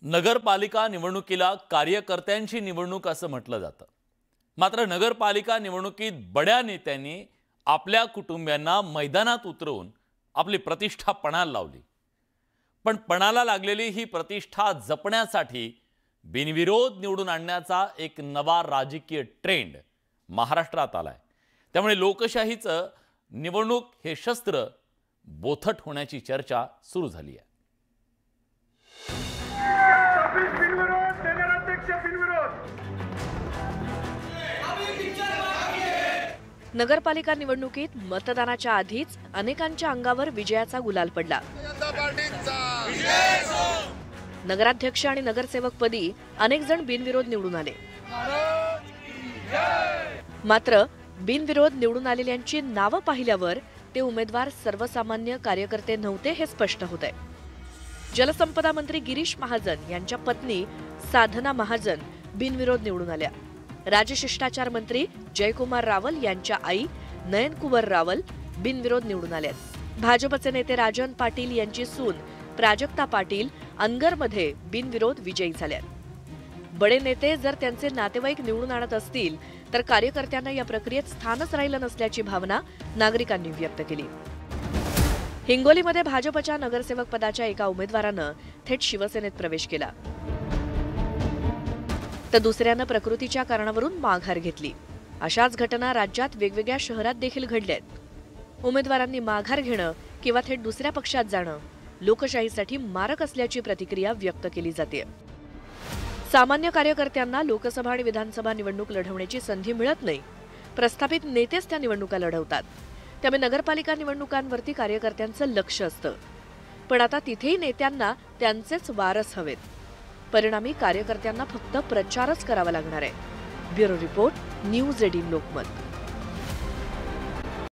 नगरपालिका निवडणुकीला कार्यकर्त्यांची निवडणूक असं म्हटलं जातं। मात्र नगरपालिका निवडणुकीत बड्या नेत्यांनी आपल्या कुटुंबियांना मैदानात उतरवून आपली प्रतिष्ठा पणाला लावली। पण पणाला लागलेली ही प्रतिष्ठा जपण्यासाठी बिनविरोध निवडून आणण्याचा एक नवा राजकीय ट्रेंड महाराष्ट्रात आलाय। त्यामुळे लोकशाहीचं निवडणूक हे शस्त्र बोथट होण्याची चर्चा सुरू झाली आहे। नगरपालिका निवडणुकीत मतदानाच्या आधीच अनेकांच्या अंगावर विजयाचा गुलाल पडला। नगराध्यक्ष आणि नगरसेवक पदी अनेक जण बिनविरोध निवडून आले। मात्र बिनविरोध निवडून आलेल्यांची नावं पाहिल्यावर ते उमेदवार सर्वसामान्य कार्यकर्ते नव्हते हे स्पष्ट होतंय। जलसंपदा मंत्री गिरीश महाजन यांच्या पत्नी साधना महाजन बिनविरोध निवडून आल्या। राजशिष्टाचार मंत्री जयकुमार रावल यांच्या आई नयनकुवर रावल बिनविरोध निवडून आल्यात। भाजपचे नेते राजन पाटील यांची सून प्राजक्ता पाटील अनगरमध्ये बिनविरोध विजयी झाल्यात। बडे नेते जर त्यांचे नातेवाईक निवडून आणत असतील तर कार्यकर्त्यांना या प्रक्रियेत स्थानच राहिलं नसल्याची भावना नागरिकांनी व्यक्त केली। हिंगोलीमध्ये भाजपच्या नगरसेवक पदाच्या एका उमेदवारानं थेट शिवसेनेत प्रवेश केला, तर दुसऱ्यानं प्रकृतीच्या कारणावरून माघार घेतली। अशाच घटना राज्यात वेगवेगळ्या शहरात देखील घडल्यात। उमेदवारांनी माघार घेणं किंवा थेट दुसऱ्या पक्षात जाणं लोकशाहीसाठी मारक असल्याची प्रतिक्रिया व्यक्त केली जाते। सामान्य कार्यकर्त्यांना लोकसभा आणि विधानसभा निवडणूक लढवण्याची संधी मिळत नाही। प्रस्थापित नेतेच त्या निवडणुका लढवतात। त्यामुळे नगरपालिका निवडणुकांवरती कार्यकर्त्यांचं लक्ष असतं, पण आता तिथेही नेत्यांना त्यांचेच वारस हवेत। परिणामी कार्यकर्त्यांना फक्त प्रचारच करावा लागणार आहे। Bureau report, news 18 Lokmat.